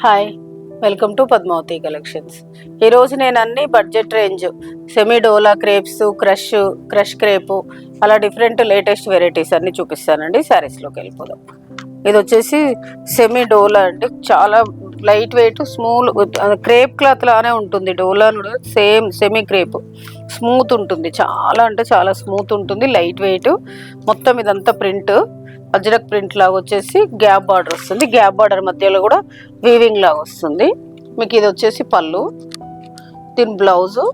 Hi, welcome to Padmavati collections. ఈరోజు నేను అన్ని బడ్జెట్ రేంజ్ సెమీ డోలా క్రేప్స్, క్రష్ క్రేపు అలా డిఫరెంట్ లేటెస్ట్ వెరైటీస్ అన్ని చూపిస్తానండి. శారీస్లోకి వెళ్ళిపోదాం. ఇది వచ్చేసి సెమీ డోలా అండి. చాలా light weight Smule crepe cloth లానే ఉంటుంది. డోలా కూడా సేమ్ సెమీ క్రేప్ స్మూత్ ఉంటుంది. చాలా అంటే చాలా స్మూత్ ఉంటుంది, లైట్ వెయిట్. మొత్తం ఇదంతా ప్రింట్ అజ్రక్ ప్రింట్ లాగా వచ్చేసి గ్యాప్ బార్డర్ వస్తుంది. గ్యాప్ బార్డర్ మధ్యలో కూడా వీవింగ్ లాగా వస్తుంది. మీకు ఇది వచ్చేసి పళ్ళు, దీని బ్లౌజు,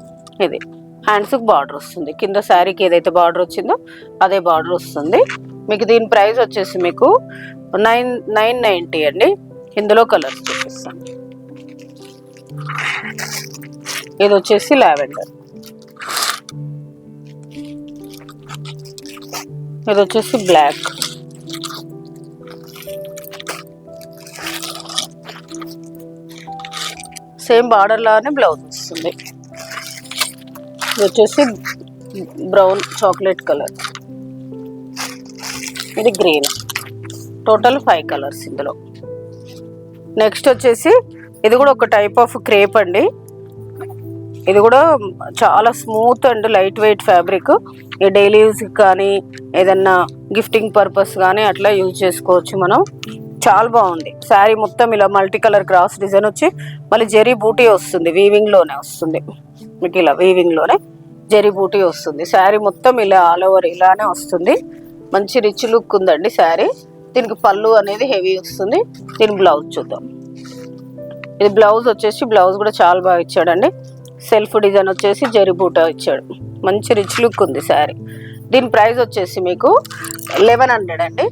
ఇది హ్యాండ్స్కి బార్డర్ వస్తుంది. కింద శారీకి ఏదైతే బార్డర్ వచ్చిందో అదే బార్డర్ వస్తుంది. మీకు దీని ప్రైస్ వచ్చేసి మీకు 990 అండి. ఇందులో కలర్స్ చూపిస్తాను. ఇది వచ్చేసి లావెండర్, ఇది వచ్చేసి బ్లాక్, సేమ్ బార్డర్ లానే బ్లౌజ్ వస్తుంది. ఇది వచ్చేసి బ్రౌన్ చాక్లెట్ కలర్, ఇది గ్రీన్. టోటల్ 5 కలర్స్ ఇందులో. నెక్స్ట్ వచ్చేసి ఇది కూడా ఒక టైప్ ఆఫ్ క్రేప్ అండి. ఇది కూడా చాలా smooth and light weight fabric. ఈ డైలీ యూస్కి కానీ ఏదన్నా గిఫ్టింగ్ పర్పస్ కానీ అట్లా యూజ్ చేసుకోవచ్చు మనం. చాలా బాగుంది. శారీ మొత్తం ఇలా మల్టీ కలర్ క్రాస్ డిజైన్ వచ్చి మళ్ళీ జెరీ బూటీ వస్తుంది. వీవింగ్లోనే వస్తుంది మీకు, ఇలా వీవింగ్లోనే జెరీ బూటీ వస్తుంది. శారీ మొత్తం ఇలా ఆల్ ఓవర్ ఇలానే వస్తుంది. మంచి రిచ్ లుక్ ఉందండి శారీ. దీనికి పళ్ళు అనేది హెవీ వస్తుంది. దీని బ్లౌజ్ చూద్దాం. ఇది బ్లౌజ్ వచ్చేసి బ్లౌజ్ కూడా చాలా బాగా ఇచ్చాడండి. సెల్ఫ్ డిజైన్ వచ్చేసి జెరీ బూటా ఇచ్చాడు. మంచి రిచ్ లుక్ ఉంది శారీ. దీని ప్రైస్ వచ్చేసి మీకు 1100 అండి.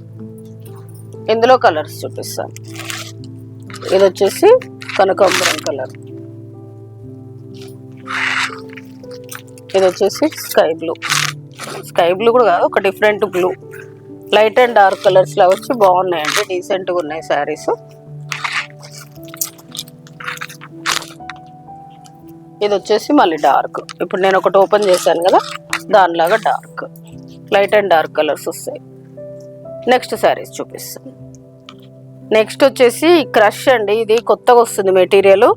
ఇందులో కలర్స్ చూపిస్తాను. ఇది వచ్చేసి కనకాంబరం కలర్, ఇది వచ్చేసి స్కై బ్లూ. స్కై బ్లూ కూడా కాదు, ఒక different blue. Light and dark colours లా వచ్చి బాగున్నాయండి, డీసెంట్గా ఉన్నాయి శారీస్. ఇది వచ్చేసి మళ్ళీ డార్క్. ఇప్పుడు నేను ఒకటి ఓపెన్ చేశాను కదా, దానిలాగా dark, light and dark colours వస్తాయి. నెక్స్ట్ శారీస్ చూపిస్తాను. నెక్స్ట్ వచ్చేసి క్రష్ అండి. ఇది కొత్తగా వస్తుంది మెటీరియల్.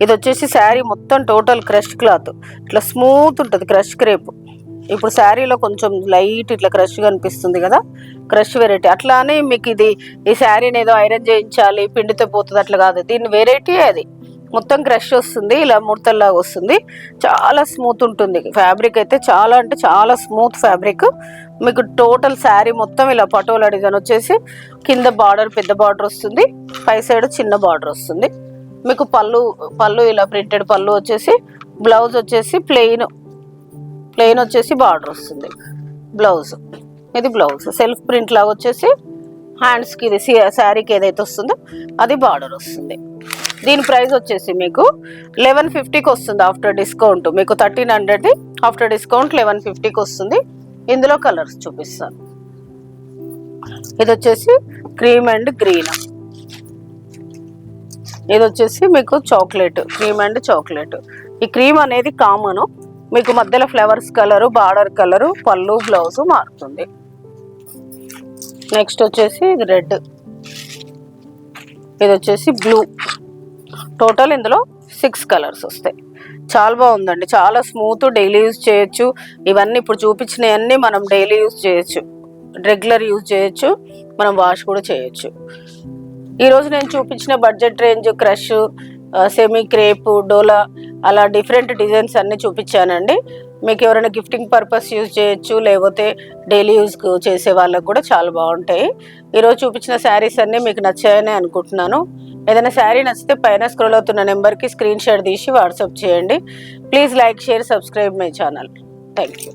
ఇది వచ్చేసి శారీ మొత్తం టోటల్ క్రష్ క్లాత్, ఇట్లా స్మూత్ ఉంటుంది క్రష్ క్రేప్. ఇప్పుడు శారీలో కొంచెం లైట్ ఇట్లా క్రష్ కనిపిస్తుంది కదా, క్రష్ వెరైటీ. అట్లానే మీకు ఇది ఈ శారీని ఏదో ఐరన్ చేయించాలి పిండితో పోతుంది అట్లా కాదు, దీని వెరైటీ అది. మొత్తం క్రష్ వస్తుంది, ఇలా ముడతల్లాగా వస్తుంది. చాలా స్మూత్ ఉంటుంది ఫ్యాబ్రిక్ అయితే, చాలా అంటే చాలా స్మూత్ ఫ్యాబ్రిక్. మీకు టోటల్ శారీ మొత్తం ఇలా పటోలా డిజైన్ వచ్చేసి కింద బార్డర్ పెద్ద బార్డర్ వస్తుంది, పై సైడ్ చిన్న బార్డర్ వస్తుంది. మీకు పళ్ళు ఇలా ప్రింటెడ్ పళ్ళు వచ్చేసి, బ్లౌజ్ వచ్చేసి ప్లెయిన్ వచ్చేసి బార్డర్ వస్తుంది. బ్లౌజ్, ఇది బ్లౌజ్ సెల్ఫ్ ప్రింట్ లాగా వచ్చేసి హ్యాండ్స్కి, ఇది శారీకి ఏదైతే వస్తుందో అది బార్డర్ వస్తుంది. దీని ప్రైస్ వచ్చేసి మీకు 1150కి వస్తుంది ఆఫ్టర్ డిస్కౌంట్. మీకు 1300, ఆఫ్టర్ డిస్కౌంట్ 1150కి వస్తుంది. ఇందులో కలర్స్ చూపిస్తాను. ఇది వచ్చేసి క్రీమ్ అండ్ గ్రీన్, ఇది వచ్చేసి మీకు చాక్లెట్, క్రీమ్ అండ్ చాక్లెట్. ఈ క్రీమ్ అనేది కామన్, మీకు మధ్యలో ఫ్లవర్స్ కలరు, బార్డర్ కలరు, పళ్ళు బ్లౌజ్ మారుతుంది. నెక్స్ట్ వచ్చేసి ఇది రెడ్, ఇది వచ్చేసి బ్లూ. టోటల్ ఇందులో 6 కలర్స్ వస్తాయి. చాలా బాగుందండి, చాలా స్మూత్, డైలీ యూజ్ చేయొచ్చు. ఇవన్నీ ఇప్పుడు చూపించినవన్నీ మనం డైలీ యూజ్ చేయొచ్చు, రెగ్యులర్ యూజ్ చేయొచ్చు, మనం వాష్ కూడా చేయొచ్చు. ఈరోజు నేను చూపించిన budget range crush, semi crepe, డోలా అలా డిఫరెంట్ డిజైన్స్ అన్నీ చూపించానండి. మీకు ఎవరైనా గిఫ్టింగ్ పర్పస్ యూజ్ చేయొచ్చు, లేకపోతే డైలీ యూజ్ చేసే వాళ్ళకు కూడా చాలా బాగుంటాయి. ఈరోజు చూపించిన శారీస్ అన్నీ మీకు నచ్చాయని అనుకుంటున్నాను. ఏదైనా శారీ నచ్చితే పైన స్క్రోల్ అవుతున్న నెంబర్కి స్క్రీన్ షాట్ తీసి వాట్సాప్ చేయండి. Please like, share, subscribe my channel. Thank you.